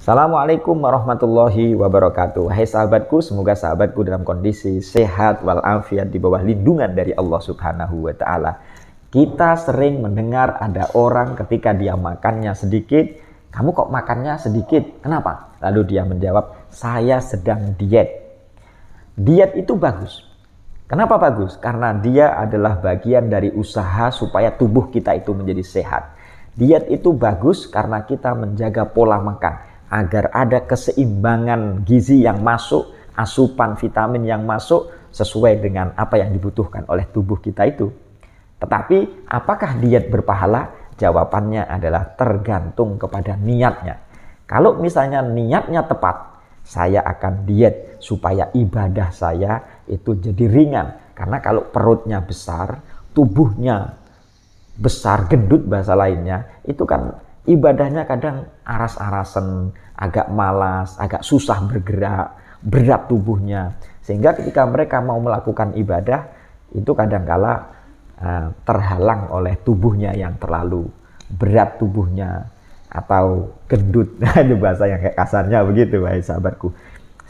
Assalamualaikum warahmatullahi wabarakatuh. Hai sahabatku, semoga sahabatku dalam kondisi sehat walafiat di bawah lindungan dari Allah Subhanahu wa Ta'ala. Kita sering mendengar ada orang ketika dia makannya sedikit, kamu kok makannya sedikit? Kenapa? Lalu dia menjawab, saya sedang diet. Diet itu bagus. Kenapa bagus? Karena dia adalah bagian dari usaha supaya tubuh kita itu menjadi sehat. Diet itu bagus karena kita menjaga pola makan agar ada keseimbangan gizi yang masuk, asupan vitamin yang masuk sesuai dengan apa yang dibutuhkan oleh tubuh kita itu. Tetapi apakah diet berpahala? Jawabannya adalah tergantung kepada niatnya. Kalau misalnya niatnya tepat, saya akan diet supaya ibadah saya itu jadi ringan. Karena kalau perutnya besar, tubuhnya besar, gendut bahasa lainnya, itu kan ibadahnya kadang aras-arasen, agak malas, agak susah bergerak, berat tubuhnya. Sehingga ketika mereka mau melakukan ibadah, itu kadangkala terhalang oleh tubuhnya yang terlalu berat tubuhnya atau gendut. Itu bahasa yang kayak kasarnya begitu, wahai sahabatku.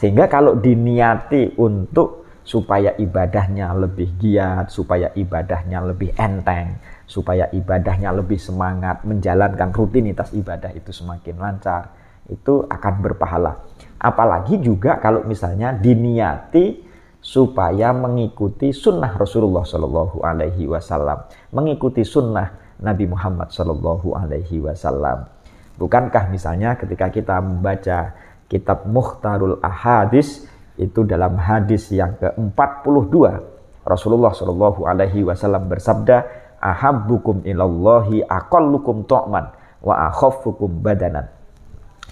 Sehingga kalau diniati untuk supaya ibadahnya lebih giat, supaya ibadahnya lebih enteng, supaya ibadahnya lebih semangat, menjalankan rutinitas ibadah itu semakin lancar, itu akan berpahala. Apalagi juga kalau misalnya diniati supaya mengikuti sunnah Rasulullah Shallallahu Alaihi Wasallam, mengikuti sunnah Nabi Muhammad Shallallahu Alaihi Wasallam. Bukankah misalnya ketika kita membaca kitab Mukhtarul Ahadis, itu dalam hadis yang ke-42 Rasulullah Shallallahu Alaihi Wasallam bersabda, ahabbukum ilallahi aqallukum ta'man wa akhaffukum badanan.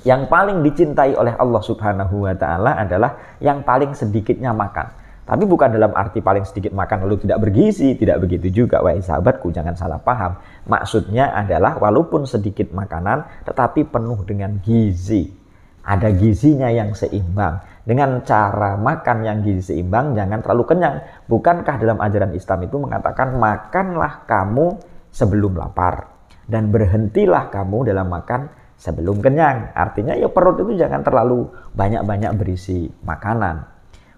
Yang paling dicintai oleh Allah Subhanahu wa Ta'ala adalah yang paling sedikitnya makan. Tapi bukan dalam arti paling sedikit makan lalu tidak bergizi, tidak begitu juga, wahai sahabatku, jangan salah paham. Maksudnya adalah walaupun sedikit makanan tetapi penuh dengan gizi. Ada gizinya yang seimbang. Dengan cara makan yang gizi seimbang, jangan terlalu kenyang. Bukankah dalam ajaran Islam itu mengatakan makanlah kamu sebelum lapar dan berhentilah kamu dalam makan sebelum kenyang. Artinya ya perut itu jangan terlalu banyak-banyak berisi makanan.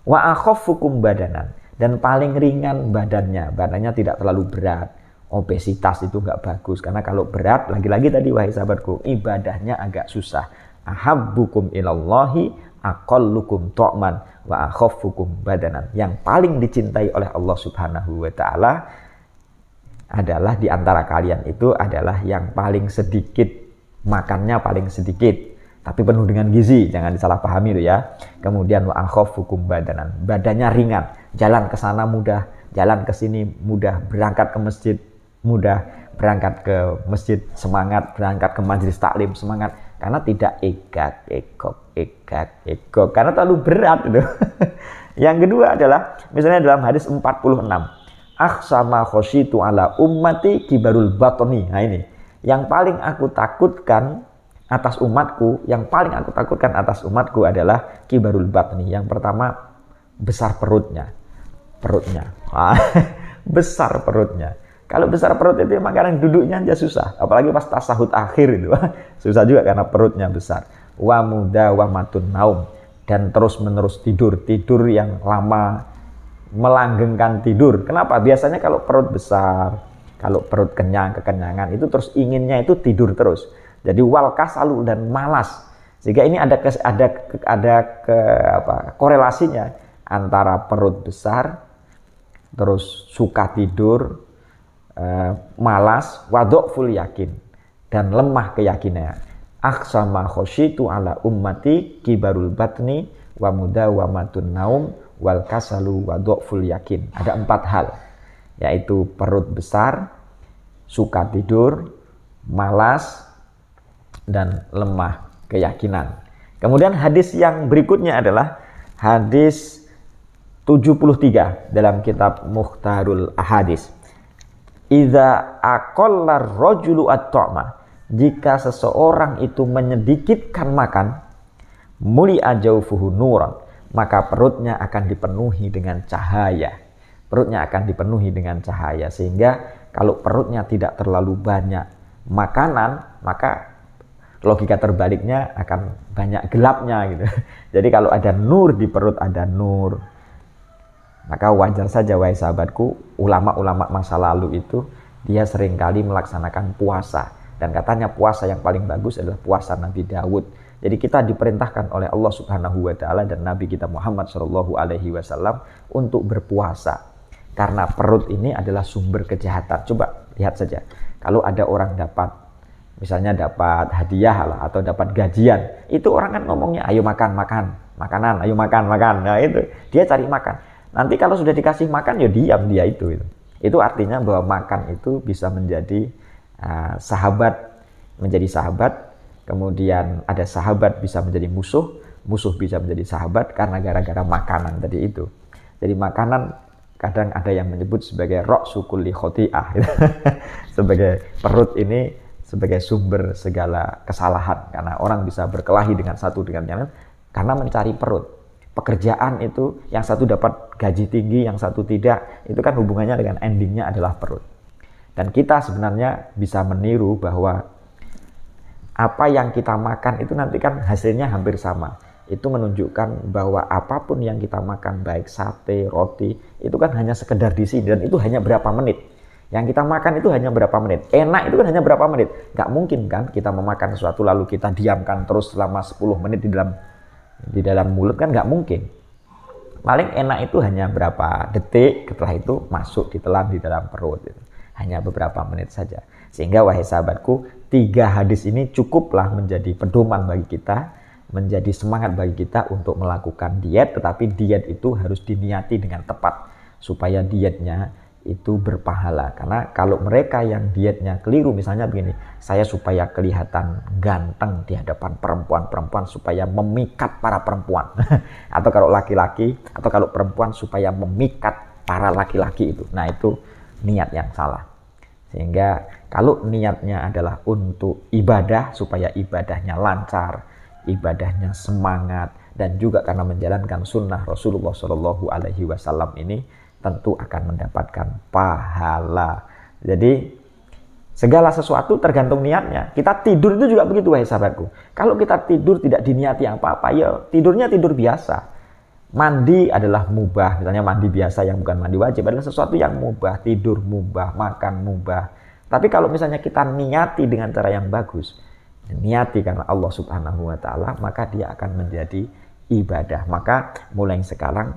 Wa akhaffukum badanan, dan paling ringan badannya tidak terlalu berat. Obesitas itu nggak bagus, karena kalau berat, lagi-lagi tadi wahai sahabatku, ibadahnya agak susah. Ahabbukum ilallahi aqallukum ta'man wa akhaffukum badanan. Yang paling dicintai oleh Allah Subhanahu wa Ta'ala adalah di antara kalian itu adalah yang paling sedikit makannya, paling sedikit tapi penuh dengan gizi, jangan disalahpahami itu ya. Kemudian wa akhaffukum badanan, badannya ringan, jalan ke sana mudah, jalan ke sini mudah, berangkat ke masjid mudah, berangkat ke masjid semangat, berangkat ke majelis taklim semangat, karena tidak egak, karena terlalu berat itu. Yang kedua adalah misalnya dalam hadis 46, akhsama khosyitu ala ummati kibarul batni. Nah ini, yang paling aku takutkan atas umatku, adalah kibarul batni. Yang pertama, besar perutnya. Besar perutnya. Kalau besar perut itu makanan duduknya aja susah, apalagi pas tasahud akhir itu susah juga karena perutnya besar. Wa mudawamatun naum, dan terus-menerus tidur yang lama, melanggengkan tidur. Kenapa? Biasanya kalau perut besar, kalau perut kekenyangan itu terus inginnya itu tidur terus. Jadi wal kasalu, dan malas. Sehingga ini ada korelasinya antara perut besar, terus suka tidur, malas, wadhoful yakin, dan lemah keyakinannya. Akhsama khosyitu ala ummati kibarul batni wa mudawamatun naum wal kasalu wadhoful yakin. Ada 4 hal, yaitu perut besar, suka tidur, malas, dan lemah keyakinan. Kemudian hadis yang berikutnya adalah hadis 73 dalam kitab Mukhtarul Ahadis. Idza aqallar rajulu at-ta'ma, jika seseorang itu menyedikitkan makan, muli'a jawfuhu nuran, maka perutnya akan dipenuhi dengan cahaya. Sehingga kalau perutnya tidak terlalu banyak makanan, maka Logika terbaliknya akan banyak gelapnya gitu. Jadi kalau ada nur di perut, ada nur. Maka wajar saja wahai sahabatku, ulama-ulama masa lalu itu dia seringkali melaksanakan puasa. Dan katanya puasa yang paling bagus adalah puasa Nabi Daud. Jadi kita diperintahkan oleh Allah Subhanahu wa Ta'ala dan Nabi kita Muhammad Shallallahu Alaihi Wasallam untuk berpuasa. Karena perut ini adalah sumber kejahatan. Coba lihat saja, kalau ada orang dapat, misalnya dapat hadiah lah atau dapat gajian, itu orang kan ngomongnya, ayo makan, makanan, ayo makan. Nah itu, dia cari makan. Nanti kalau sudah dikasih makan, ya diam dia itu. Itu artinya bahwa makan itu bisa menjadi sahabat, kemudian ada sahabat bisa menjadi musuh, musuh bisa menjadi sahabat karena gara-gara makanan tadi itu. Jadi makanan kadang ada yang menyebut sebagai ra'su kulli khoti'ah, sebagai perut ini sebagai sumber segala kesalahan, karena orang bisa berkelahi dengan satu dengan yang lain karena mencari perut. Pekerjaan itu yang satu dapat gaji tinggi, yang satu tidak, itu kan hubungannya dengan endingnya adalah perut. Dan kita sebenarnya bisa meniru bahwa apa yang kita makan itu nanti kan hasilnya hampir sama. Itu menunjukkan bahwa apapun yang kita makan, baik sate, roti, itu kan hanya sekedar di sini dan itu hanya berapa menit. Yang kita makan itu hanya berapa menit. Enak itu kan hanya berapa menit. Nggak mungkin kan kita memakan sesuatu lalu kita diamkan terus selama 10 menit di dalam mulut, kan nggak mungkin. Paling enak itu hanya berapa detik, setelah itu masuk ditelan di dalam perut. Hanya beberapa menit saja. Sehingga wahai sahabatku, 3 hadis ini cukuplah menjadi pedoman bagi kita, menjadi semangat bagi kita untuk melakukan diet, tetapi diet itu harus diniati dengan tepat supaya dietnya itu berpahala. Karena kalau mereka yang dietnya keliru, misalnya begini, saya supaya kelihatan ganteng di hadapan perempuan-perempuan supaya memikat para perempuan atau kalau laki-laki atau kalau perempuan supaya memikat para laki-laki itu, nah itu niat yang salah. Sehingga kalau niatnya adalah untuk ibadah supaya ibadahnya lancar, ibadahnya semangat, dan juga karena menjalankan sunnah Rasulullah Shallallahu Alaihi Wasallam ini, tentu akan mendapatkan pahala. Jadi segala sesuatu tergantung niatnya. Kita tidur itu juga begitu wahai sahabatku. Kalau kita tidur tidak diniati apa-apa, ya tidurnya tidur biasa. Mandi adalah mubah, misalnya mandi biasa yang bukan mandi wajib adalah sesuatu yang mubah, tidur mubah, makan mubah. Tapi kalau misalnya kita niati dengan cara yang bagus, niati karena Allah Subhanahu wa Ta'ala, maka dia akan menjadi ibadah. Maka mulai sekarang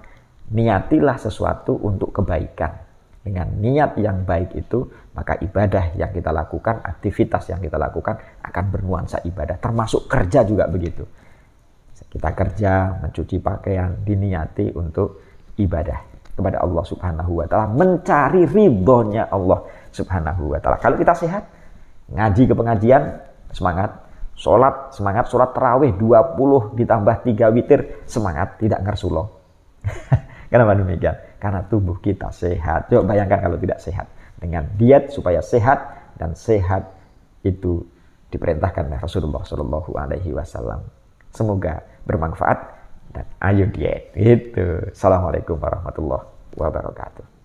niatilah sesuatu untuk kebaikan. Dengan niat yang baik itu, maka ibadah yang kita lakukan, aktivitas yang kita lakukan akan bernuansa ibadah. Termasuk kerja juga begitu. Kita kerja, mencuci pakaian, diniati untuk ibadah kepada Allah Subhanahu wa Ta'ala, mencari ridhonya Allah Subhanahu wa Ta'ala. Kalau kita sehat, ngaji ke pengajian, semangat. Sholat, semangat. Sholat tarawih 20 ditambah 3 witir, semangat, tidak ngersuloh. Kenapa demikian? Karena tubuh kita sehat. Coba bayangkan kalau tidak sehat. Dengan diet supaya sehat, dan sehat itu diperintahkan oleh Rasulullah Shallallahu Alaihi Wasallam. Semoga bermanfaat dan ayo diet. Itu. Assalamualaikum warahmatullahi wabarakatuh.